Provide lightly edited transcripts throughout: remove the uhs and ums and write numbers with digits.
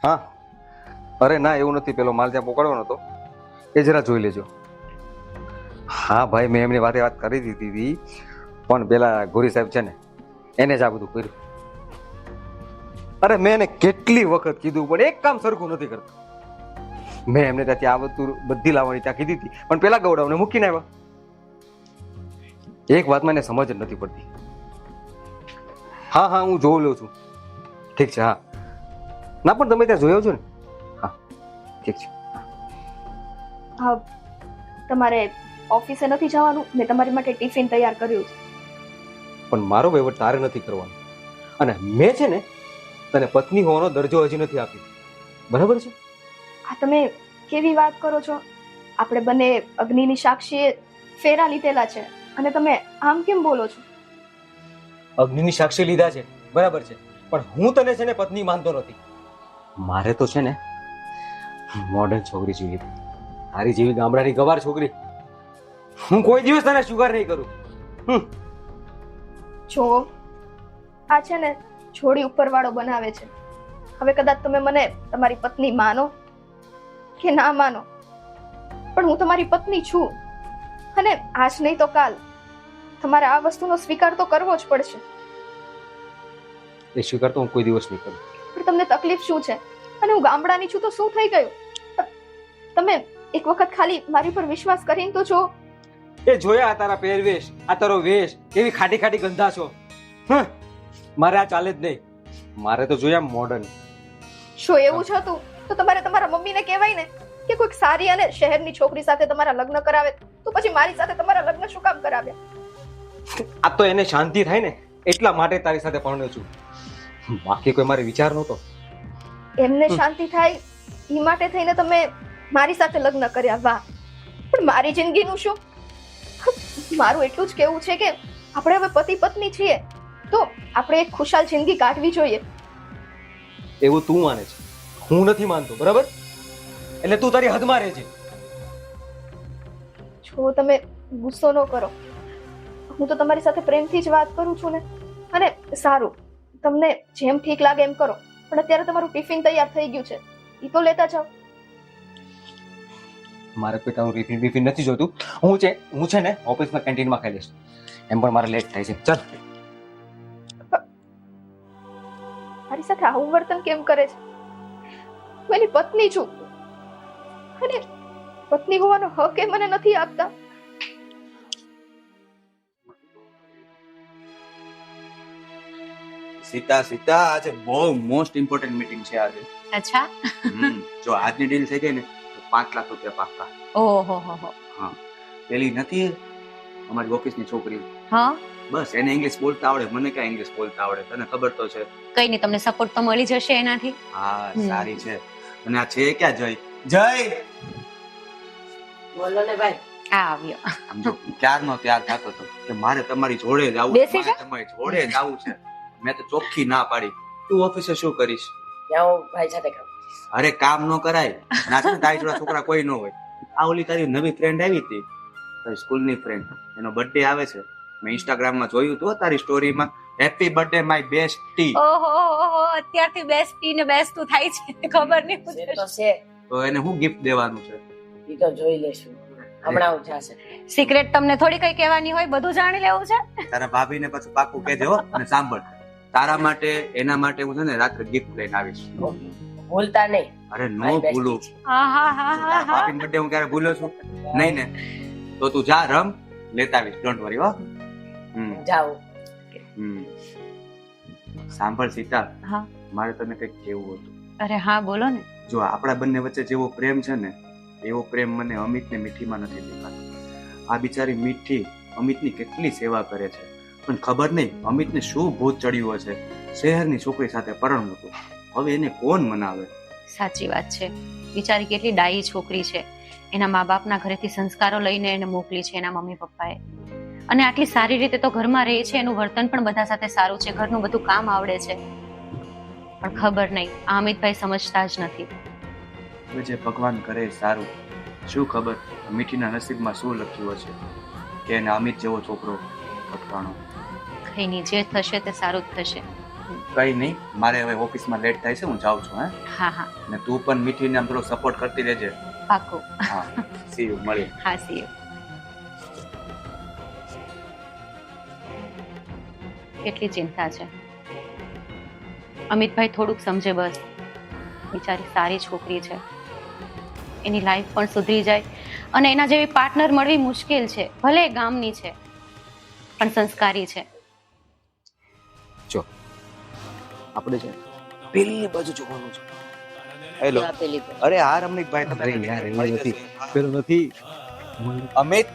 હા, અરે ના એવું નથી, પેલો માલ ત્યાં પકડવાનો હતો એ જરા જોઈ લેજો. હા ભાઈ, મેં એમની વાત કરી દીધી હતી, પણ પેલા ગોરી સાહેબ છે ને એને જ આ બધું કર્યું. અરે મેં એને કેટલી વખત કીધું પણ એક કામ સરખું નથી કરતું. મેં એમને ત્યાંથી આ વસ્તુ બધી લાવવાની ત્યાં કીધી હતી, પણ પેલા ગૌડાવને મૂકીને આવ્યા. એક વાતમાં એને સમજ જ નથી પડતી. હા હા, હું જોઈ લઉં છું. ઠીક છે. હા ના, પણ તમે ત્યાં જોઈ આવજો ને. હા ઠીક છે. હા, તમારે ઓફિસે નથી જવાનું? મેં તમારી માટે ટિફિન તૈયાર કર્યું છે. પણ મારો વહીવટ તારે નથી કરવાનો, અને મેં છે ને તને પત્ની હોવાનો દરજ્જો હજી નથી આપ્યો, બરાબર છે? આ તમે કેવી વાત કરો છો? આપણે બંને અગ્નિની સાક્ષીએ ફેરા લીધેલા છે અને તમે આમ કેમ બોલો છો? અગ્નિની સાક્ષી લીધા છે, બરાબર છે, પણ હું તને છે ને પત્ની માનતો નથી. મારે તો છે ને મોડર્ન છોકરી જોઈએ, તારી જેવી ગામડાની ગવાર છોકરી. હું કોઈ દિવસ તને સ્વીકાર નહીં કરું. જો આ છે ને જોડી ઉપરવાળો બનાવે છે. હવે કદાચ તમે મને તમારી પત્ની માનો કે ના માનો, પણ હું તમારી પત્ની છું, અને આજ નહીં તો કાલ તમારે આ વસ્તુનો સ્વીકાર તો કરવો જ પડશે. એ સ્વીકાર તો હું કોઈ દિવસ નહીં કરું. પણ તમને તકલીફ શું છે? અને હું ગામડાની છું તો શું થઈ ગયું? તમે એક વખત ખાલી મારી પર વિશ્વાસ કરીને તો જો. એ જોયા આ તારા પહેરવેશ, આ તારો વેશ, કેવી ખાટી ખાટી ગંધા છો. મારે આ ચાલે જ નહીં. મારે તો જોયા મોડર્ન. શું એવું જ હતું તો તમારે તમારા મમ્મીને કહેવાય ને કે કોઈક સારી અને શહેરની છોકરી સાથે તમારા લગ્ન કરાવે, તો પછી મારી સાથે તમારા લગ્ન શું કામ કરાવ્યા? આ તો એને શાંતિ થાય ને એટલા માટે તારી સાથે પરણ્યો છું, બાકી કોઈ મારે વિચાર નહોતો. એમને શાંતિ થાય એ માટે થઈને તમે મારી સાથે લગ્ન કર્યા? વાહ! પણ મારી જિંદગીનું શું? મારું એટલું જ કહેવું છે કે આપણે હવે પતિ પત્ની છીએ તો આપણે એક ખુશાલ જિંદગી કાઢવી જોઈએ. એવું તું માને છે, હું નથી માનતો, બરાબર? એટલે તું તારી હદમાં રહેજે. જો તમે ગુસ્સો ન કરો, હું તો તમારી સાથે પ્રેમથી જ વાત કરું છું ને. અને સારું, તમને જેમ ઠીક લાગે એમ કરો, પણ અત્યારે તમારું ટિફિન તૈયાર થઈ ગયું છે, એ તો લેતા જાઓ. મારે પેટાનું ટિફિન નથી જોતું. હું છે ને ઓફિસમાં કેન્ટીનમાં ખાઈ લઈશ. એમ પણ મારે લેટ થાય છે. ચાલ. મારી સાથે આવું વર્તન કેમ કરે છે? હું એની પત્ની છું, અને પત્ની હોવાનો હક એ મને નથી આપતા. સીતા આજે બહુ મોસ્ટ ઇમ્પોર્ટન્ટ મીટિંગ છે આજે. અચ્છા. જો આજની ડીલ થઈ ગઈ ને તો 5 લાખ રૂપિયા પાક્કા. ઓહો હો હો. હા, પેલી નથી અમારી ઓફિસની છોકરી, હા, બસ એને ઇંગ્લિશ બોલતા આવડે, મને ક્યાં ઇંગ્લિશ બોલતા આવડે, તને ખબર તો છે. કઈ નહીં, તમને સપોર્ટ તો મળી જશે એનાથી. હા, સારી છે. અને આ છે ક્યાં જય બોલો ને ભાઈ. આ આવ્યો. સમજો ક્યારનો ત્યાર થતો હતો કે મારે તમારી જોડે જ આવવું છે, બેસી જા. તમારી જોડે જ આવવું છે. મેં તો ચોખ્ખી ના પાડી. તું ઓફિસે શું કરીશ? ત્યાં હું ભાઈ સાથે કામ કરીશ. અરે કામ ન કરાય. ના છે ને તારી જોડે છોકરા કોઈ ન હોય. આ ઓલી તારી નવી ફ્રેન્ડ આવી હતી, તારી સ્કૂલની ફ્રેન્ડ, એનો બર્થડે આવે છે. મેં ઇન્સ્ટાગ્રામમાં જોયું હતું તારી સ્ટોરીમાં, હેપી બર્થડે માય બેસ્ટી. ઓહો ઓહો, અત્યારથી બેસ્ટી ને બેસ્ટું થાય છે, ખબર નહીં છે પૂછે. તો છે, તો એને શું ગિફ્ટ દેવાનું છે? ઈ તો જોઈ લેશું. હમણાં હું જાશે. સિક્રેટ તમને થોડી કઈ કહેવાની હોય, બધું જાણી લેવું છે. તારા ભાભીને પાછું પાકું કહેજે હો. અને સાંભળ, તારા માટે એના માટે હું છે ને રાત્રે ગિફ્ટ લઈને આવીશ. ભૂલતા નહીં. અરે નો મારી bestie ભૂલું. છે. હા હા હા હા હા. ભાભીનો બર્થડે હું ક્યારે ભૂલ્યો છું? નહીં ને. તો તું જા રમ, લેતા આવીશ, ડોન્ટ વરી હો. જાઉં. સાંભળ સીતા, હા. મારે તને કંઈક કહેવું હતું. અરે હા, બોલો ને. જો આપણા બંને વચ્ચે જેવો પ્રેમ છે ને એવો પ્રેમ મને અમિત ને મીઠીમાં નથી દેખાતો. આ બિચારી મીઠી અમિતની કેટલી સેવા કરે છે, પણ ખબર નહીં અમિતને શું ભૂત ચડ્યું હશે. શહેરની છોકરી સાથે પરણવું હતું, હવે એને કોણ મનાવે? સાચી વાત છે, બિચારી કેટલી ડાયી છોકરી છે. એના મા બાપના ઘરેથી સંસ્કારો લઈને એને મોકલી છે એના મમ્મી પપ્પાએ, અને આટલી સારી રીતે તો ઘરમાં રહે છે, એનું વર્તન પણ બધા સાથે સારું છે, ઘરનું બધું કામ આવડે છે. પણ ખબર નહીં, આ અમિતભાઈ સમજતા જ નથી. હવે જે ભગવાન કરે સારું. શું ખબર મીઠીના નસીબમાં શું લખ્યું હશે કે એને અમિત જેવો છોકરો ભટકાણો. કઈ નહીં, જે થશે તે સારું જ થશે. કઈ નહીં, મારે હવે ઓફિસમાં લેટ થાય છે, હું જાઉં છું. હા હા ને તું પણ મીઠીને આમ થોડો સપોર્ટ કરતી રહેજે. પાક્કું. હા, સી યુ, મળીએ. હા સી યુ. કેટલી ચિંતા છે. અમિતભાઈ થોડુંક સમજે બસ. બિચારી સારી છોકરી છે, એની લાઈફ પણ સુધરી જાય અને એના જેવી પાર્ટનર મળવી મુશ્કેલ છે. ભલે ગામની છે પણ સંસ્કારી છે. જો આપણે છે પેલી બાજુ જોવાનું છે. હેલો, આ પેલી પર. અરે હા રમણીકભાઈ, તમે અરે યાર એવું નથી, પેલું નથી, અમિત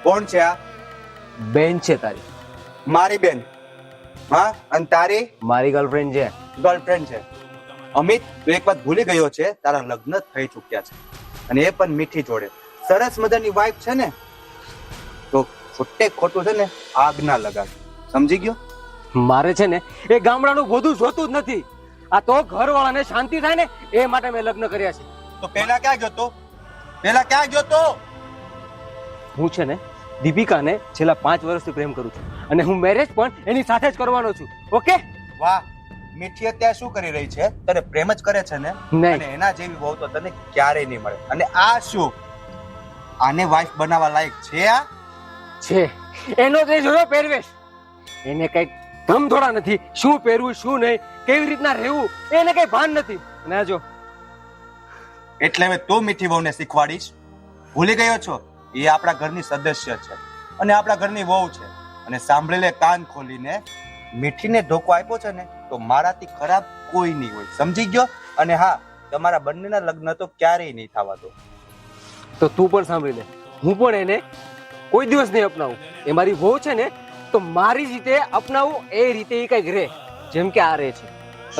કોણ છે આ? બેન છે તારી, મારી બેન. હા, અને તારી મારી ગર્લફ્રેન્ડ છે. ગર્લફ્રેન્ડ છે. અમિત, તું એક વાત ભૂલી ગયો છે, તારા લગ્ન જ થઈ ચૂક્યા છે, અને એ પણ મીઠી જોડે. સરસ મજાની વાઈફ છે ને, તો ખોટે ખોટું છે ને આગ ના લગાડ. સમજી ગયો? મારે છે ને એ ગામડાનું બધું જોતું જ નથી. આ તો ઘરવાળાને શાંતિ થાય ને એ માટે મેં લગ્ન કર્યા છે. તો પેલા ક્યાં ગયો તો? પેલા ક્યાં ગયો તો? હું છે ને દીપિકાને છેલ્લા 5 વર્ષથી પ્રેમ કરું છું અને હું મેરેજ પણ એની સાથે જ કરવાનો છું. ઓકે? વાહ, મીઠી અત્યારે શું કરી રહી છે? તને પ્રેમ જ કરે છે ને? નહીં. અને એના જેવી વહુ તો તને ક્યારેય નહીં મળે. અને આ શું, આને વાઈફ બનાવવા લાયક છે આ? છે એનો તે જોયો પહેરવેશ, એને કઈ ધમ થોડા નથી. શું પહેરવું શું નહીં, કેવી રીતના રહેવું એને કઈ ભાન નથી. ના જો એટલે હવે તું મીઠી વહુને શીખવાડીશ? ભૂલી ગયો છો? એ આપણા ઘરની સદસ્ય છે અને આપણા ઘરની વહુ છે. અને સાંભળી લે કાન ખોલીને, મીઠીને ધોકો આપ્યો છે ને તો મારાથી ખરાબ કોઈ નહીં હોય. સમજી ગયો? અને હા, તમારા બંનેના લગ્ન તો ક્યારેય નહીં થવા દો. તો તું પણ સાંભળી લે, હું પણ એને કોઈ દિવસ નહીં અપનાવું. એ મારી વહુ છે ને તો મારી રીતે અપનાવું એ રીતે એ કઈક રહે જેમ કે આ રહે છે.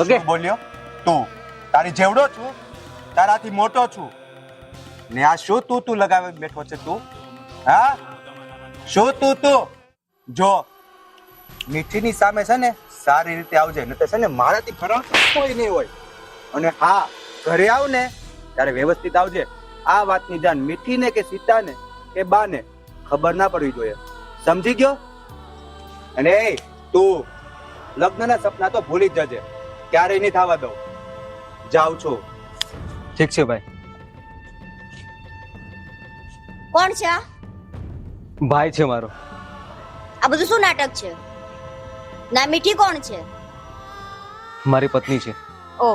ઓકે? શું બોલ્યો તું? તારી જેવડો છું, તારાથી મોટો છું, ને આ શું તું લગાવી બેઠો છે તું? હા, શું તું? જો મીઠીની સામે છે ને સારી રીતે આવજે, ને છે ને મારાથી ખરાબ કોઈ નહીં હોય. અને હા, ઘરે આવ ને ત્યારે વ્યવસ્થિત આવજે. આ વાતની જાણ મીઠીને કે સીતાને કે બાને ખબર ના પડવી જોઈએ. સમજી ગયો? અને એ તું લગ્નના સપના તો ભૂલી જ જજે, ક્યારેય નહીં થવા દઉં. જાઉં છું. ઠીક છે ભાઈ. કોણ છે આ? ભાઈ છે મારો. આ બધું શું નાટક છે? ના મીઠી કોણ છે? મારી પત્ની છે. ઓ,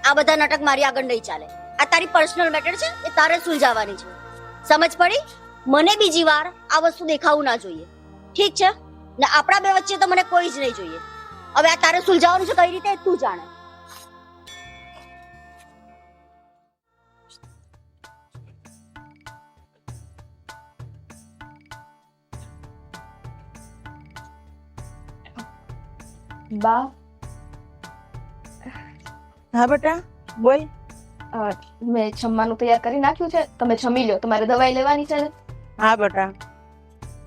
આ બધા નાટક મારી આગળ નહીં ચાલે. આ તારી પર્સનલ મેટર છે, એ તારે સુલઝાવવાની છે. સમજ પડી? મને બીજી વાર આ વસ્તુ દેખાવું ના જોઈએ. ઠીક છે ને? આપણા બે વચ્ચે તો મને કોઈ જ નહીં જોઈએ. હવે આ તારે સુલઝાવવાનું છે કઈ રીતે તું જાણે. બા, હા બેટા બોલ. મેં જમવાનું તૈયાર કરી નાખ્યું છે, તમે જમી લો. તમારે દવાઈ લેવાની છે ને? હા બેટા,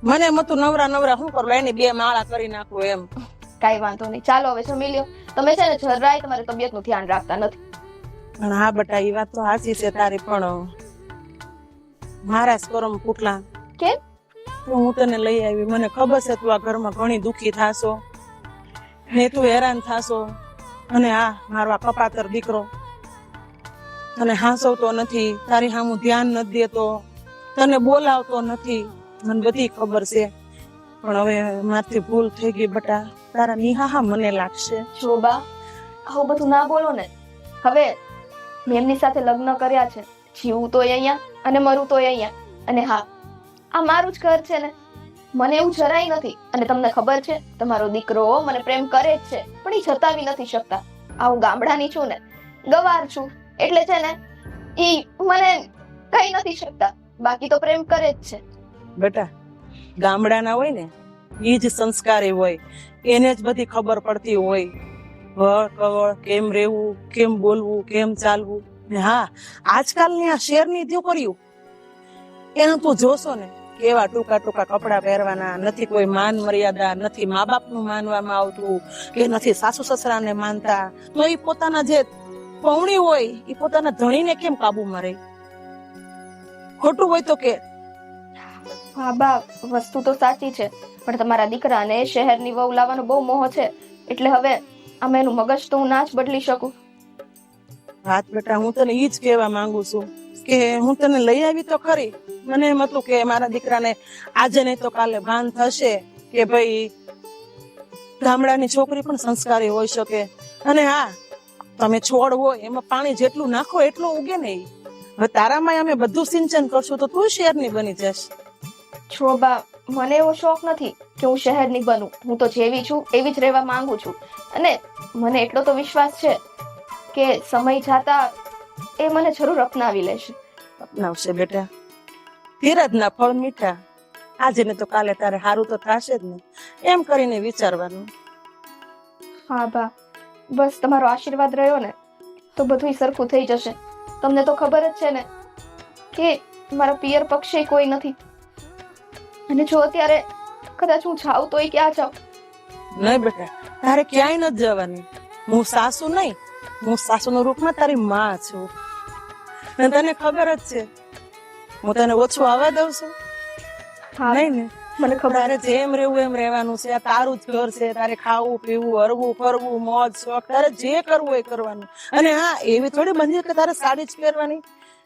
મને મતું નવરા શું કરું, એની 2 માળા કરી નાખું એમ. કાઈ વાંધો નહીં, ચાલો હવે જમી લ્યો. તમે છે ને જરાય તમારી તબિયતનું ધ્યાન રાખતા નથી. પણ હા બેટા, એ વાત તો સાચી છે તારી, પણ મારા જ કરમ ફૂટલા. કેમ? હું તને લઈ આવી, મને ખબર છે તું આ ઘરમાં ઘણી દુખી થાશો ને તું હેરાન થાશો. અને હા, મારો આ કપાતર દીકરો તને હાંસવતો નથી, તારી સામું ધ્યાન નથી દેતો, તને બોલાવતો નથી, મને બધી ખબર છે. પણ હવે મારથી ભૂલ થઈ ગઈ બેટા, તારા નિહાહા મને લાગશે. જો બા, આવું બધું ના બોલો ને. હવે મેં એમની સાથે લગ્ન કર્યા છે, જીવું તોય અહીંયા અને મરું તોય અહીંયા. અને હા, આ મારું જ ઘર છે ને, મને એવું જરાય નથી. અને તમને ખબર છે, તમારો દીકરો મને પ્રેમ કરે જ છે, પણ એ જતાવી નથી શકતા. આ હું ગામડાની છું ને, ગવાર છું, એટલે છે ને ઈ મને કઈ નથી શકતા. બાકી તો પ્રેમ કરે જ છે. બેટા, ગામડાના હોય ને એ જ સંસ્કારી હોય, એને જ બધી ખબર પડતી હોય, વળ કવળ કેમ રહેવું, કેમ બોલવું, કેમ ચાલવું. ને હા, આજકાલની આ શહેરની દીકરીઓ એનું તું જોશો ને, કેવા ટૂંકા ટૂંકા કપડા પહેરવાના, નથી કોઈ માન મર્યાદા, નથી મા બાપનું માનવામાં આવતું, કે નથી સાસુ સસરાને માનતા. તો એ પોતાના જે પૌણી હોય એ પોતાના ધણીને કેમ કાબુમાં રહે? ખોટું હોય તો કે. હા બા, વસ્તુ તો સાચી છે. પણ તમારા દીકરાને શહેરની વહુ લાવવાનો બહુ મોહ છે, એટલે હવે આમાં એનું મગજ તો હું ના જ બદલી શકું. વાત બેટા, હું તને ઈ જ કહેવા માંગુ છું કે હું તને લઈ આવી તો ખરી. મને એમ હતું કે મારા દીકરાને આજે નહીં તો કાલે ભાન થશે કે ભાઈ ગામડાની છોકરી પણ સંસ્કારી હોઈ શકે. અને હા, તમે છોડ હોય એમાં પાણી જેટલું નાખો એટલું ઉગે ને. હવે તારામાં અમે બધું સિંચન કરશું તો તું શહેરની બની જશ. છો બા, મને એવો શોખ નથી કે હું શહેરની બનું. હું તો જેવી છું એવી જ રહેવા માંગુ છું. અને મને એટલો તો વિશ્વાસ છે કે સમય જાતા એ મને જરૂર અપનાવી લેશે. અપનાવશે બેટા. ધીરજના ફળ મીઠા. આજે ને તો કાલે તારે સારું તો થશે જ ને, એમ કરીને વિચારવાનું. હા બા, બસ તમારો આશીર્વાદ રહ્યો ને તો બધું સરખું થઈ જશે. તમને તો ખબર જ છે ને કે મારા પિયર પક્ષે કોઈ નથી. અને જો અત્યારે કદાચ હું જાઉં તો ક્યાં જાઉં? નહીં બેટા, તારે ક્યાંય નથી જવાની. હું સાસુ નહીં, હું સાસુના રૂપમાં તારી માં છું. અને તને ખબર જ છે હું તને ઓછું આવવા દઉં છું હા નહીં ને. મને ખબર. તારે જેમ રહેવું એમ રહેવાનું છે. આ તારું જ ઘર છે. તારે ખાવું પીવું હરવું ફરવું મોજ શોખ તારે જે કરવું એ કરવાનું. અને હા, એવી થોડી બંધી કે તારે સાડી જ પહેરવાની.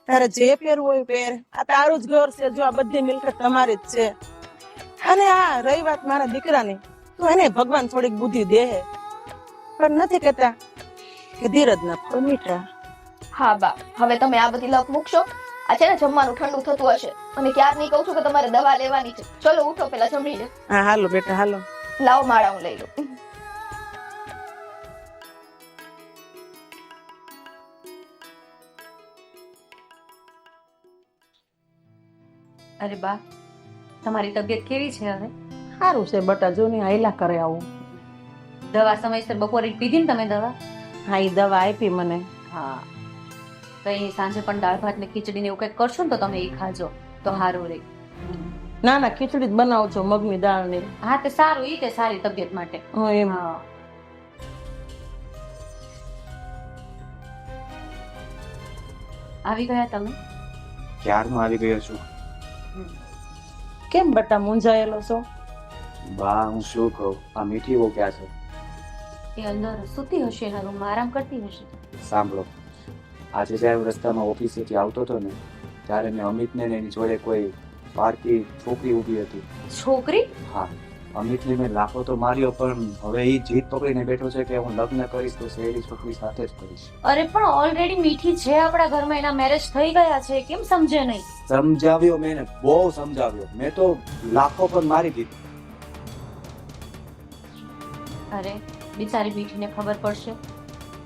તારે જે પહેરવું હોય પહેર. આ તારું જ ઘર છે. જો આ બધી મિલકત તમારી જ છે. અને આ રહી વાત મારા દીકરાની, તો એને ભગવાન થોડીક બુદ્ધિ દે, પણ નથી કહેતા કે ધીરજના ફળ મીઠા. હા બા, હવે તમે આ બધી લપ મૂકશો. આ છે ને જમવાનું ઠંડુ થતું હશે અને ક્યારની કહું છું કે તમારે દવા લેવાની છે. ચલો ઉઠો, પેલા જમી લે. હા હાલો બેટા હાલો. લાવો માળા હું લઈ લઉં. અરે બા, તમારી તબિયત કેવી છે હવે? સારું છે બટા, જો ને આયલા કરે આવું. દવા સમયસર બપોરે પીધી ને તમે દવા? હા, એ દવા આપી મને. હા, કઈ સાંજે પણ દાળ ભાત ને ખીચડી ને એવું કઈક કરશો ને તો તમે એ ખાજો તો સારું રહે. ના ના, ખીચડી જ બનાવજો મગની દાળ ની. હા તે સારું, ઈ તે સારી તબિયત માટે. એમ. હા, આવી ગયા તમે? ક્યારનો આવી ગયો છું. કેમ બટા મૂંઝાયેલો છો? બા, હું શું કહું, આ મીઠી બહુ ક્યાં છે? એ અંદર સૂતી હશે, એના રૂમમાં આરામ કરતી હશે. સાંભળો, આજે જ્યારે હું રસ્તામાં ઓફિસેથી આવતો હતો ને, ત્યારે મેં અમિતને ને એની જોડે કોઈ પારકી છોકરી ઊભી હતી. છોકરી? હા, અમિતને મેં લાફો તો માર્યો, પણ હવે એ જીદ પકડીને બેઠો છે કે હું લગ્ન કરીશ તો સહેલી છોકરી સાથે જ કરીશ. અરે પણ ઓલરેડી મીઠી છે આપણા ઘરમાં, એના મેરેજ થઈ ગયા છે, કેમ સમજે નહીં? સમજાવ્યો મેં, બહુ સમજાવ્યો મેં, તો લાફો પણ મારી દીધી. અરે બિચારી મીઠીને ખબર પડશે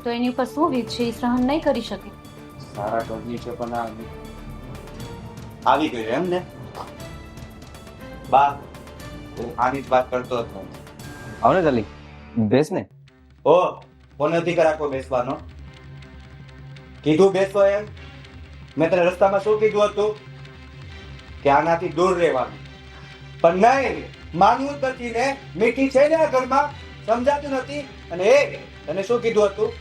તો એની ઉપર શું વીત છે, એ સહન નહીં કરી શકે. સારા ઘરની છે પણ આવી ગયો એમ ને? બા, હું આની જ વાત કરતો હતો. આવ ને જલ્દી, બેસ ને. ઓ, કોને અધિકાર આપો બેસવાનો? કીધું બેસો એમ? મેં તને રસ્તામાં શું કીધું હતું? કે આનાથી દૂર રહેવાનું. પણ નહીં, માનવું જ નથી ને. મીઠી છે ને આ ઘરમાં, સમજાતું નથી. અને એ તને શું કીધું હતું?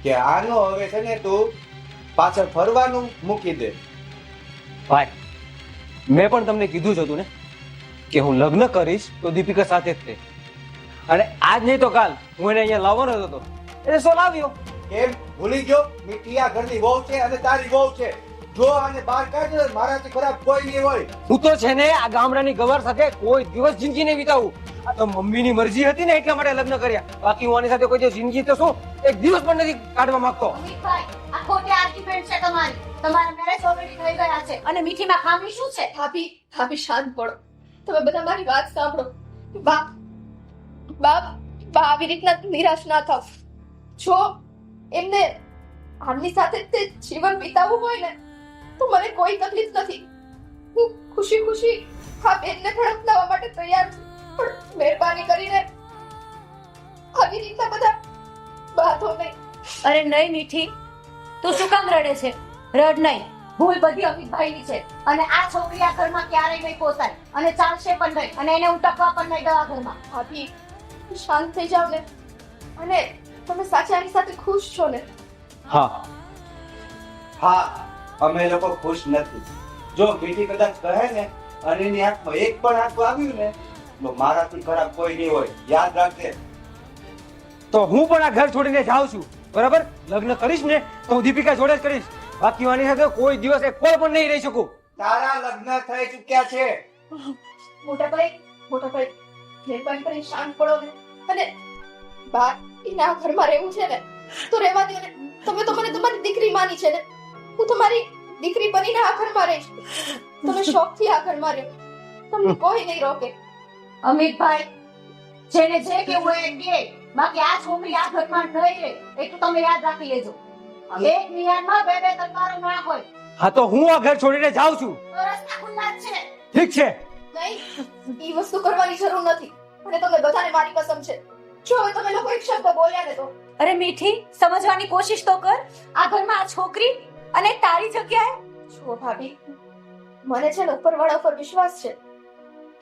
કે આનો હવે છે ને તું પાછળ ફરવાનું મૂકી દે. ભાઈ, મેં પણ તમને કીધું જ હતું ને કે હું લગ્ન કરીશ તો દીપિકા સાથે જ તે. અને આજ નહીં તો કાલ હું એને અહીંયા લાવવાનો જ હતો, એટલે શું લાવ્યો? કેમ ભૂલી ગયો? મીઠી આ ઘરની વહુ છે અને તારી વહુ છે. જો આને બહાર કાઢજો, મારાથી ખરાબ કોઈ નહીં હોય. હું તો છે ને આ ગામડાની ગવાર સાથે કોઈ દિવસ જિંદગી નહીં વિતાવું. આ તો મમ્મીની મરજી હતી ને એટલા માટે લગ્ન કર્યા. બાકી હું આની સાથે કોઈ જે જિંદગી તો શું એક દિવસ પણ નથી કાઢવા માંગતો. અમિતભાઈ, આ ખોટી આર્ગ્યુમેન્ટ છે તમારી. તમારા મેરેજ ઓલરેડી થઈ ગયા છે અને મીઠીમાં ખામી શું છે? ભાભી શાંત પડો. તમે બધા મારી વાત સાંભળો. બા બા બા, આવી રીતના નિરાશ ના થાવ. જો એમને આમની સાથે તે જીવન વિતાવવું હોય ને તો મને કોઈ તકલીફ નથી. હું ખુશી ખુશી આ બેનને પણ અપનાવવા માટે તૈયાર છું. પણ મહેરબાની કરીને આવી રીતના બધા બાધો નહીં. અરે નહીં મીઠી, તું શું કામ રડે છે? રડ નહીં, ભૂલ બધી અમિતભાઈની છે. અને આ છોકરી આ ઘરમાં ક્યારેય નહીં પોસાય અને ચાલશે પણ નહીં, અને એને હું ટકવા પણ નહીં દઉં આ ઘરમાં. ભાભી શાંત થઈ જાવ ને. અને તમે સાચે આની સાથે ખુશ છો ને? હા હા, અમે લોકો ખુશ નથી. જો મીઠી કદાચ કહે ને અને એની આંખમાં એક પણ આંસુ આવ્યું ને તો મારાથી ખરાબ કોઈ નહીં હોય, યાદ રાખજે. તો હું પણ આ ઘર છોડીને જાઉં છું, બરાબર? લગ્ન કરીશ ને તો હું દીપિકા જોડે જ કરીશ. બાકી વાની સાથે કોઈ દિવસ એક પળ પણ નહીં રહી શકું. તારા લગ્ન થઈ ચૂક્યા છે. મોટા ભાઈ મહેરબાની કરીને શાંત પડો ને. અને બાકીના ઘરમાં રહેવું છે ને તો રહેવા દો ને. તમે તો મને તમારી દીકરી માની છે ને. હું તમારી દીકરી બનીને આ ઘરમાં રહીશ. તમે શોખથી આ ઘરમાં રહો, તમને કોઈ નહીં રોકે. અમિતભાઈ, જેને જે કેવું હોય એ કહે. બાકી આ છોકરી આ ઘરમાં નહીં રહે એટલું તમે યાદ રાખી લેજો. એક નિયાનમાં બે બે તલવારો ના હોય. હા તો હું આ ઘર છોડીને જાઉં છું. તો રસ્તા ખુલ્લા જ છે. ઠીક છે. નહીં, ઈ વસ્તુ કરવાની જરૂર નથી. અને તમને બધાને મારી કસમ છે, જો હવે તમે લોકો એક શબ્દ બોલ્યા ને તો અરે મીઠી, સમજવાની કોશિશ તો કર. આ ઘરમાં આ છોકરી અને તારી જગ્યાએ. જો ભાભી, મને છે ને ઉપરવાળા ઉપર વિશ્વાસ છે.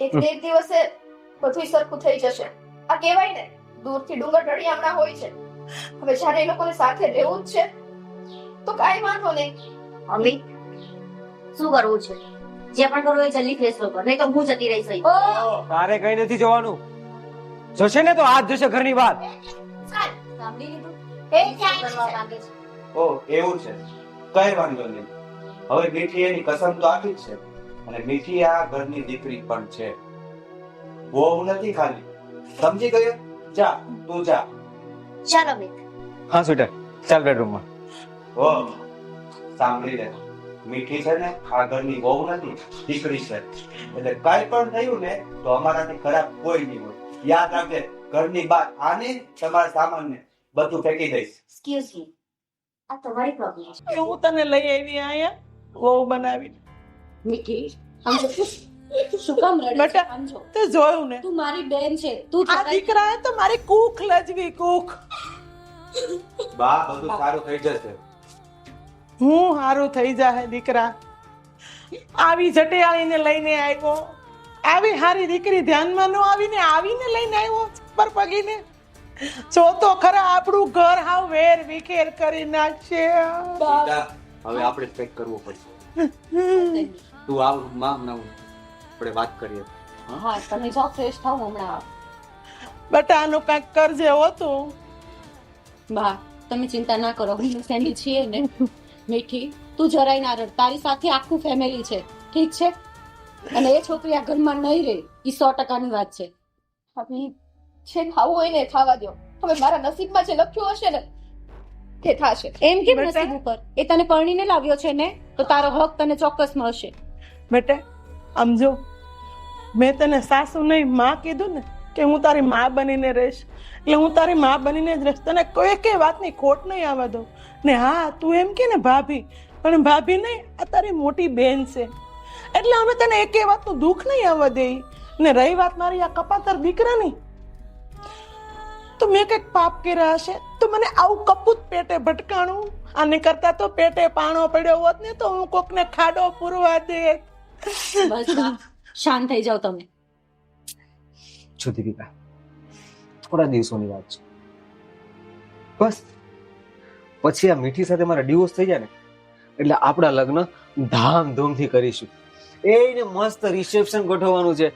એક ને એક દિવસે બધું સરખું થઈ જશે. આ કહેવાય ને, દૂરથી ડુંગર ઢળિયામણા હોય છે. હવે જ્યારે એ લોકોને સાથે રહેવું જ છે તો કાંઈ વાંધો નહીં. અમિત, શું કરવું છે? જે પણ કરવું એ જલ્દી ફેસલો કર, નહીં તો હું જતી રહીશ અહીં. તારે કઈ નથી જવાનું. જશે ને તો આજ જશે ઘરની વાત. ચાલ, સાંભળી લીધું? એ ક્યાં કરવા માંગે છે? ઓ એવું છે, કઈ વાંધો નહીં. હવે મીઠી એની કસમ તો આપી જ છે, અને મીઠી આ ઘરની દીકરી પણ છે. બહુ નથી ખાલી, સમજી ગયો? જા, તું જા. ચાલ અમિત. હા સ્વીટર, ચાલ બેડરૂમમાં. ઓ સાંભળી લે, મીઠી છે ને આ ઘરની બહુ નથી, દીકરી છે. એટલે કઈ પણ થયું ને તો અમારાથી ખરાબ કોઈ નહીં હોય. યાદ રાખજે, ઘરની બહાર આને તમારા સામાનને બધું ફેંકી દઈશ. એક્સક્યુઝ મી, આ તમારી પ્રોબ્લેમ છે. કે હું તને લઈ આવી અહીંયા વહુ બનાવી. મીઠી, સમજો. શું કામ રડે છે? બેટા, સમજો. તે જોયું ને, તું મારી બેન છે. તું આ દીકરાએ તો મારી કૂખ લજવી, કૂખ. બા બધું સારું થઈ જશે. હું હારું થઈ જાય દીકરા. આવી જટિયાળીને લઈને આવ્યો, આવી હારી દીકરી ધ્યાનમાં ન આવીને આવીને લઈને આવ્યો પર પગીને. જો તો ખરા આપણું ઘર હાવ વેર વિખેર કરી નાખશે. બેટા, હવે આપણે કંઈક કરવું પડશે. તું આવ માં ના આપણે વાત કરીએ. હા, તમે જો ફ્રેશ થાવ હમણાં. બેટા આનું કાંઈક કરજે હોતું. બા, તમે ચિંતા ના કરો, હું ફેમિલી છીએ ને. મીઠી, તું જરાય ના રડ. તારી સાથે આખું ફેમિલી છે, ઠીક છે? અને એ છોકરી આ ઘરમાં નહીં રહે, એ 100%ની વાત છે. ભાભી, જે ખાવું હોય ને એ ખાવા દો. હવે મારા નસીબમાં જે લખ્યું હશે ને તે થશે. એમ કેમ બેટા? નસીબ ઉપર? એ તને પરણીને લાવ્યો છે ને, તો તારો હક તને ચોક્કસ મળશે. બેટા આમ જો, મેં તને સાસુ નહીં માં કીધું ને કે હું તારી માં બનીને રહીશ, એટલે હું તારી માં બનીને જ રહીશ. તને કોઈ કઈ વાતની ખોટ નહીં આવવા દઉં. ને હા, તું એમ કે ને ભાભી, પણ ભાભી નહીં, આ તારી મોટી બેન છે. એટલે અમે તને એકે વાતનું દુઃખ નહીં આવવા દે. ને રહી વાત મારી આ કપાતર દીકરાની, તો મેં કંઈક પાપ કર્યા હશે તો મને આવું કપૂત પેટે ભટકાણું. આને કરતા તો પેટે પાણો પડ્યો હોત ને તો હું કોકને ખાડો પૂરવા દે. બસ બા, શાંત થઈ જાઓ તમે. જો દીપિકા, થોડા દિવસોની વાત છે, બસ. પછી આ મીઠી સાથે મારા ડિવોર્સ થઈ જાય ને એટલે આપણા લગ્ન ધામધૂમથી કરીશું. એને મસ્ત રિસેપ્શન ગોઠવવાનું છે,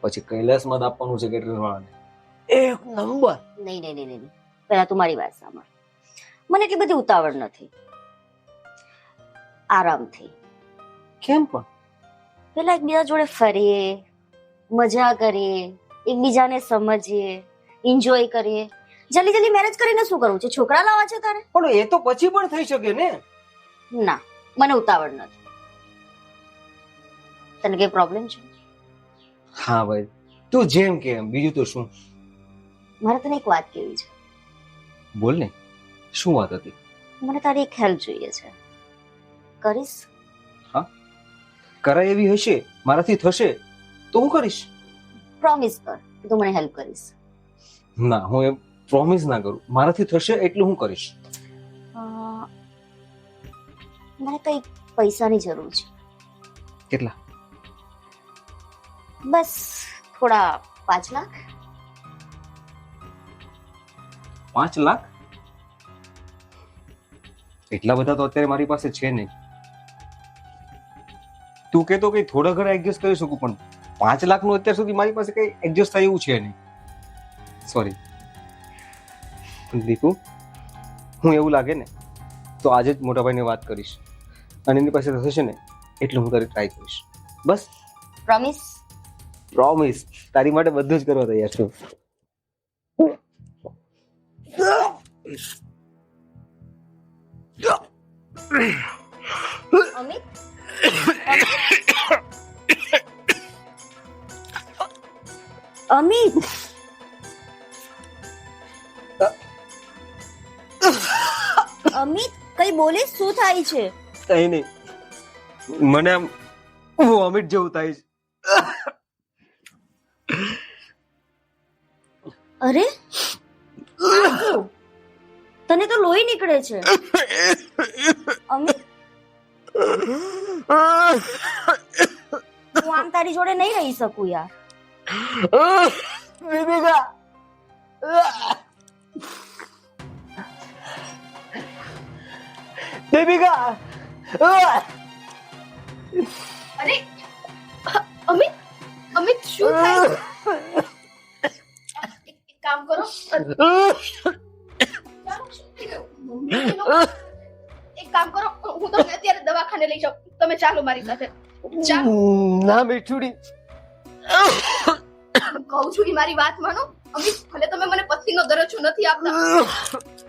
પછી કૈલાસમાં આપવાનું છે કેટરીવાળાને. એક નંબર. નહીં નહીં નહીં નહીં, પહેલા તું મારી વાત સાંભળ. મને એટલી બધી ઉતાવળ નથી. આરામથી કેમ પણ? પેલા એકબીજા જોડે ફરીએ, મજા કરીએ, એકબીજાને સમજીએ, એન્જોય કરીએ. જલ્દી જલ્દી મેરેજ કરીને શું કરવું છે? છોકરા લાવવા છે તારે? પણ એ તો પછી પણ થઈ શકે ને. ના, મને ઉતાવળ નથી. તને કઈ પ્રોબ્લેમ છે? હા ભાઈ, તું જેમ કે એમ, બીજું તો શું. મારે તને એક વાત કહેવી છે. બોલ ને, શું વાત હતી? મને તારી એક હેલ્પ જોઈએ છે, કરીશ? કરાય એવી હશે, મારાથી થશે તો હું કરીશ. પ્રોમિસ કર કે તું મને હેલ્પ કરીશ. ના, હું એમ પ્રોમિસ ના કરું. મારાથી થશે એટલું હું કરીશ. મને કઈ પૈસાની જરૂર છે. કેટલા? બસ થોડા 5 લાખ. 5 લાખ? એટલા બધા તો અત્યારે મારી પાસે છે નહીં. તું કહેતો કે થોડા ઘણા એડજસ્ટ કરી શકું, પણ 5 લાખનું અત્યાર સુધી મારી પાસે કઈ એડજસ્ટ થાય એવું છે નહીં. સોરી દીપુ, હું એવું લાગે ને તો આજે જ મોટા ભાઈને વાત કરીશ અને એની પાસે થશે ને એટલે હું તારી ટ્રાય કરીશ. બસ પ્રોમિસ. પ્રોમિસ, તારી માટે બધું જ કરવા તૈયાર છું. અમિત અમિત અમિત કઈ બોલીશ? શું થાય છે? કઈ નહીં, મને આમ વોમિટ જેવું થાય છે. અરે આ શું? તને તો લોહી નીકળે છે. અમિત હું આમ તારી જોડે નહીં રહી શકું યાર. દેવિકા, અરે અમિત, અમિત શું થાય છે? એક કામ કરો, એક કામ કરો, હું તમને અત્યારે દવાખાને લઈ જાઉં. તમે ચાલો મારી સાથે. ચાલો. ના મીઠુડી, કહું છું કે મારી વાત માનો. અમિત, ભલે તમે મને પત્નીનો દરજ્જો નથી આપતા,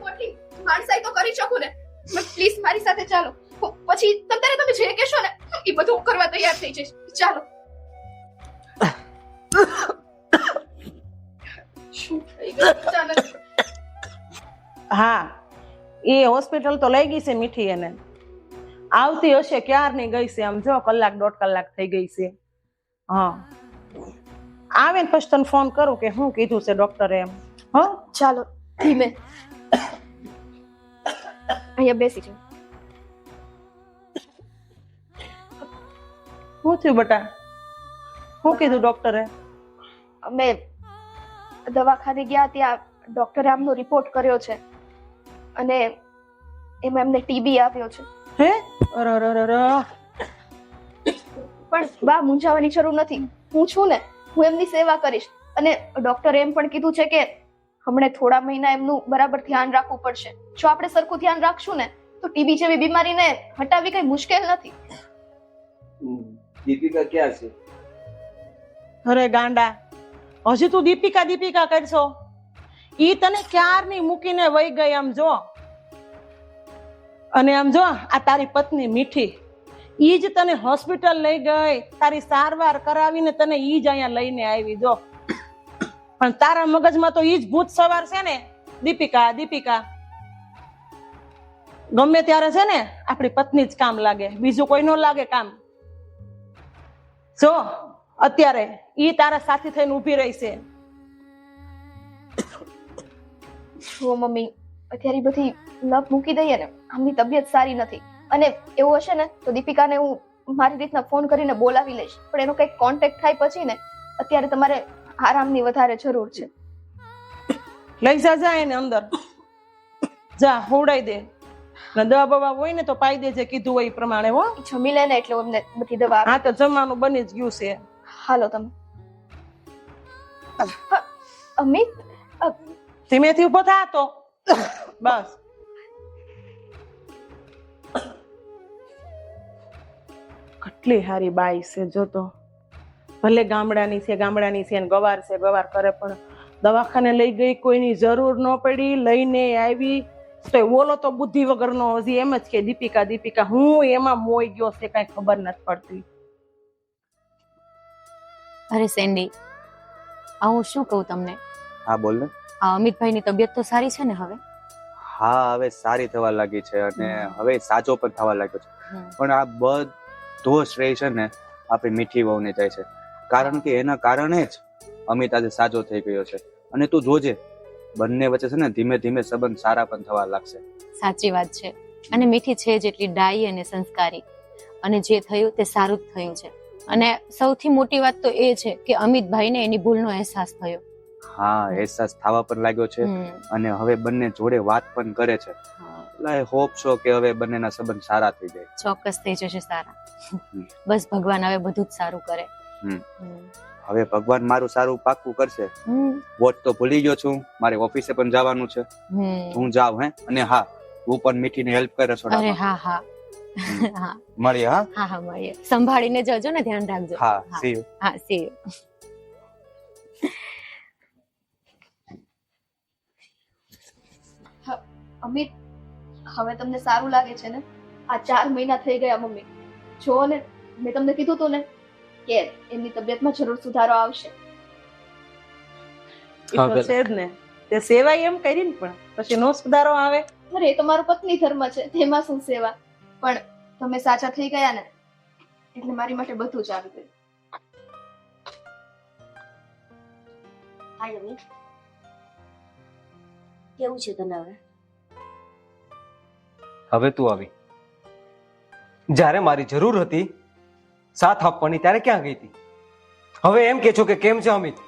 ખોટી માણસાઈ તો કરી શકું ને. પ્લીઝ મારી સાથે ચાલો. પછી તમે જે કહેશો ને એ બધું કરવા તૈયાર થઈ જઈશ. ચાલો. શું થઈ ગયું અચાનક? હા, એ હોસ્પિટલ તો લઈ ગઈ છે મીઠી. એને આવતી હશે ક્યારની ગઈ છે. આમ જો 1-1.5 કલાક થઈ ગઈ છે. હા, આવે ને પછી તને ફોન કરું કે શું કીધું છે ડોક્ટરે એમ. હા ચાલો ધીમે અહીંયા બેસી જાઓ. શું થયું બેટા? શું કીધું ડોક્ટરે? અમે દવાખાને ગયા, ત્યાં ડોક્ટરે આમનો રિપોર્ટ કર્યો છે અને એમાં એમને ટીબી આવ્યો છે. હે? અરરરર. પણ બા, મૂંઝાવાની જરૂર નથી. હું છું ને, હું એમની સેવા કરીશ. અને ડોક્ટરે એમ પણ કીધું છે કે હમણે થોડા મહિના એમનું બરાબર ધ્યાન રાખવું પડશે. જો આપણે સરખું ધ્યાન રાખશું ને તો ટીબી જેવી બીમારીને હટાવવી કઈ મુશ્કેલ નથી. દીપિકા ક્યાં છે? અરે ગાંડા, હજી તું દીપિકા દીપિકા કરશો? ઈ તને ક્યારની મૂકીને વહી ગઈ. આમ જો, અને આમ જો આ તારી પત્ની મીઠી, ઈ જ તને હોસ્પિટલ લઈ ગઈ, તારી સારવાર કરાવીને તને ઈ જ અહીંયા લઈને આવી. જો, પણ તારા મગજમાં તો ઈ જ ભૂત સવાર છે ને, દીપિકા દીપિકા. ગમે ત્યારે છે ને આપણી પત્ની જ કામ લાગે, બીજું કોઈ ન લાગે કામ. જો અત્યારે ઈ તારા સાથી થઈને ઊભી રહી છે. જો મમ્મી, અત્યારે બધી લપ મૂકી દઈએ ને, આમની તબિયત સારી નથી. અને એવું હશે ને તો દીપિકાને હું મારી રીતના ફોન કરીને બોલાવી લઈશ. પણ એનો કંઈક કોન્ટેક્ટ થાય પછી ને, અત્યારે તમારે આરામની વધારે જરૂર છે. લઈ જા એને અંદર, જા હોવડાઈ દે. ને દવા બવા હોય ને તો પાઈ દેજે, કીધું હોય એ પ્રમાણે. હો, જમી લે ને એટલે અમને બધી દવા આપે. હા તો જમવાનું બની જ ગયું છે. હાલો તમે. અમિત, ધીમેથી ઉભો થા તો બસ. કેટલી હારી બાઈ છે જોતો. ભલે ગામડાની છે ગામડાની છે ને ગવાર છે ગવાર કરે, પણ દવાખાને લઈ ગઈ, કોઈની જરૂર ન પડી, લઈને આવી. તો ઓલો તો બુદ્ધિ વગરનો હજી એમ જ કે દીપિકા દીપિકા. હું એમાં મોઈ ગયો છે, કઈ ખબર નથી પડતી. અરે સેન્ડી, આ હું શું કહું તમને? હા બોલ ને. આ અમિતભાઈની તબિયત તો સારી છે ને હવે? હા, હવે સારી થવા લાગી છે અને હવે સાચો પણ થવા લાગ્યો છે. પણ આ બધો શ્રેય છે ને આપણી મીઠી વહુને જાય છે. કારણ કે એના કારણે જ અમિત આજે સાજો થઈ ગયો છે. અને તું જોજે, બંને વચ્ચે છે ને ધીમે ધીમે સંબંધ સારા પણ થવા લાગશે. સાચી વાત છે. અને મીઠી છે જેટલી ડાઈ અને સંસ્કારી, અને જે થયું તે સારું જ થયું છે. અને સૌથી મોટી વાત તો એ છે કે અમિતભાઈને એની ભૂલનો અહેસાસ થયો. હા, અહેસાસ થવા પણ લાગ્યો છે અને હવે બંને જોડે વાત પણ કરે છે. એટલે આઈ હોપ છો કે હવે બંનેના સંબંધ સારા થઈ જાય. ચોક્કસ થઈ જશે સારા. બસ ભગવાન હવે બધું જ સારું કરે. હવે ભગવાન મારું સારું પાક્કું કરશે. વોટ તો ભૂલી ગયો છું, મારે ઓફિસે પણ જવાનું છે. હું જાઉં હે, અને હા હું પણ મીઠીને હેલ્પ કરે અરે રસોડામાં. હા હા હા મળીએ. હા હા હા મળીએ. સંભાળીને જજો ને, ધ્યાન રાખજો. હા, see you. હા સી અમિત, હવે તમને સારું લાગે છે ને? આ 4 મહિના થઈ ગયા મમ્મી. જો ને, મેં તમને કીધું હતું ને કે એમની તબિયતમાં જરૂર સુધારો આવશે. એ તો છે જ ને. તે સેવાય એમ કરી ને, પણ પછી નો સુધારો આવે. અરે એ તો મારો પત્ની ધર્મ છે, તેમાં શું સેવા. પણ તમે સાચા થઈ ગયા ને એટલે મારી માટે બધું જ આવી ગયું. હાય અમિત, કેવું છે તને હવે? હવે તું આવી. જ્યારે મારી જરૂર હતી સાથ આપવાની ત્યારે ક્યાં ગઈ હતી? હવે એમ કે છો કે કેમ છે અમિત?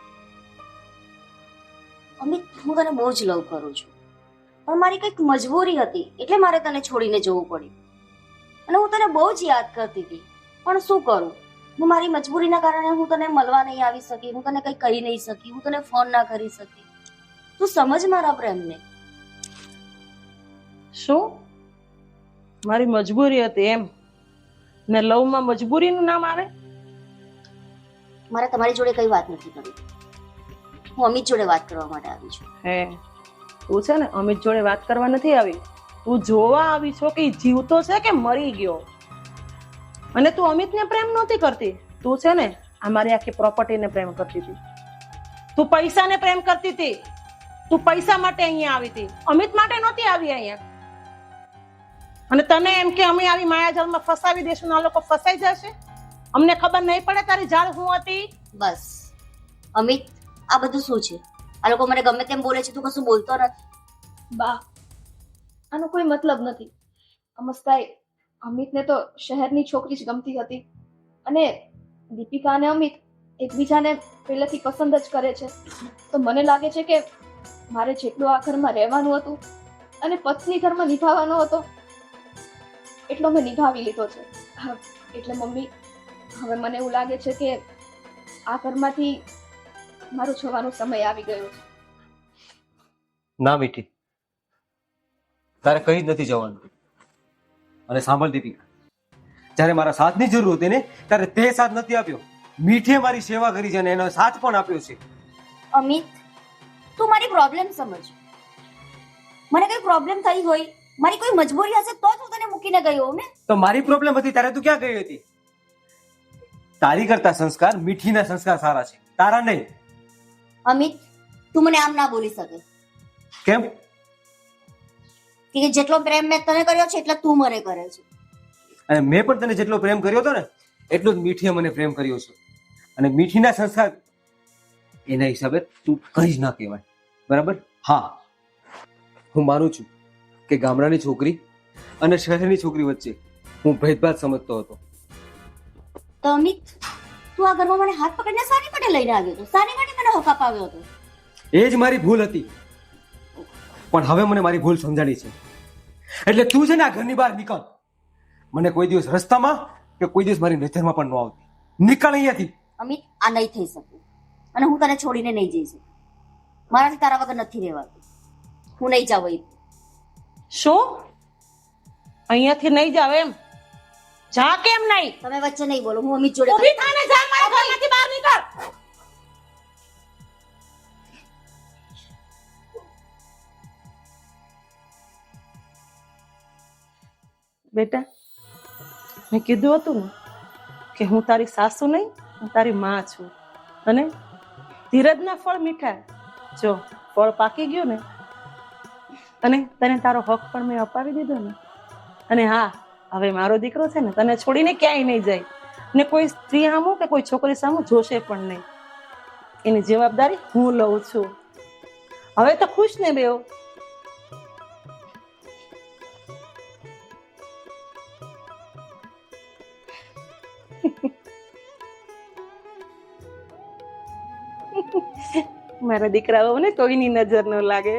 અમિત, હું તને બહુ જ લવ કરું છું, પણ મારી કંઈક મજબૂરી હતી એટલે મારે તને છોડીને જવું પડ્યું. અને હું તને બહુ જ યાદ કરતી હતી, પણ શું કરું, હું મારી મજબૂરીના કારણે હું તને મળવા નહીં આવી શકી, હું તને કંઈ કહી નહીં શકી, હું તને ફોન ના કરી શકી. તું સમજ મારા પ્રેમને. શું મારી મજબૂરી હતી એમ? ને લવમાં મજબૂરીનું નામ આવે? મારે તમારી જોડે કઈ વાત નથી કરવી. હું અમિત જોડે વાત કરવા માટે આવી છું. હે, તું છે ને અમિત જોડે વાત કરવા નથી આવી, તું જોવા આવી છો કે ઈ જીવતો છે કે મરી ગયો. અને તું અમિતને પ્રેમ નહોતી કરતી, તું છે ને અમારી આખી પ્રોપર્ટીને પ્રેમ કરતી હતી. તું પૈસાને પ્રેમ કરતી હતી. તું પૈસા માટે અહીંયા આવી હતી, અમિત માટે નહોતી આવી અહીંયા. અને તને એમ કે અમે આવી માયાજાળમાં ફસાવી દેશું, આ લોકો ફસાઈ જશે, અમને ખબર નહીં પડે તારી જાળ હું હતી. બસ અમિત, આ બધું શું છે? આ લોકો મને ગમે તેમ બોલે છે, તું કશું બોલતો નથી. બા, આનો કોઈ મતલબ નથી. અમસ્તાએ અમિતને તો શહેરની છોકરી જ ગમતી હતી, અને દીપિકા અને અમિત એકબીજાને પહેલેથી પસંદ જ કરે છે. તો મને લાગે છે કે મારે જેટલું આ ઘરમાં રહેવાનું હતું અને પત્ની ધર્મ નિભાવવાનો હતો એટલો મેં નિભાવી લીધો છે. એટલે મમ્મી, હવે મને એવું લાગે છે કે આ ઘરમાંથી મારો જવાનો સમય આવી ગયો છે. ના મીઠી, તારે કઈ જ નથી જવાનું. અને સાંભળ દીપિકા, જ્યારે મારા સાથની જરૂર હતી ને ત્યારે તે સાથ નથી આપ્યો. મીઠીએ મારી સેવા કરી છે અને એનો સાથ પણ આપ્યો છે. અમિત, તું મારી પ્રોબ્લેમ સમજ. મને કઈ પ્રોબ્લેમ થઈ હોય, મારી કોઈ મજબૂરી હશે તો જ હું તને મૂકીને ગયો હોઉં ને. તો મારી પ્રોબ્લેમ હતી ત્યારે તું ક્યાં ગઈ હતી? તારી કરતા સંસ્કાર મીઠીના સંસ્કાર સારા છે, તારા નહીં. અમિત, તું મને આમ ના બોલી શકે. કેમ? કે જેટલો પ્રેમ મેં તને કર્યો છે એટલો તું મને કરે છે. અને મેં પણ તને જેટલો પ્રેમ કર્યો હતો ને એટલો જ મીઠીએ મને પ્રેમ કર્યો છે. અને મીઠીના સંસ્કાર એના હિસાબે તું કઈ જ ના કહેવાય, બરાબર? હા, હું માનું છું કે ગામડાની છોકરી અને શહેરની છોકરી વચ્ચે હું ભેદભાવ સમજતો હતો. તો અમિત, તું આ ઘરમાં મને હાથ પકડીને સાની માટે લઈને આવ્યો હતો, સાની માટે મને હક અપાવ્યો હતો. એ જ મારી ભૂલ હતી, પણ હવે મને મારી ભૂલ સમજાણી છે. એટલે તું છે ને આ ઘરની બહાર નીકળ. મને કોઈ દિવસ રસ્તામાં કે કોઈ દિવસ મારી નજરમાં પણ ન આવતી. નીકળ અહીંયાથી. અમિત, આ નહીં થઈ શકે, અને હું તને છોડીને નહીં જઈ શકું. મારાથી તારા વગર નથી રહેવાતું. હું નહીં જાઉં. શું અહીંયાથી નહીં જાવ એમ? જા કેમ નહીં? તમે વચ્ચે નહીં બોલો, હું અમિત જોડે ઊભી થાને, જા, મારા ઘરમાંથી બહાર નીકળ. બેટા, મેં કીધું હતું ને કે હું તારી સાસુ નહીં, હું તારી માં છું. અને ધીરજના ફળ મીઠા. જો ફળ પાકી ગયું ને, અને તને તારો હક પણ મેં અપાવી દીધો ને. અને હા, હવે મારો દીકરો છે ને તને છોડીને ક્યાંય નહીં જાય, ને કોઈ સ્ત્રી સામું કે કોઈ છોકરી સામું જોશે પણ નહીં. એની જવાબદારી હું લઉં છું. હવે તો ખુશ ને બેઓ? મારા દીકરાઓને કોઈની નજર ન લાગે.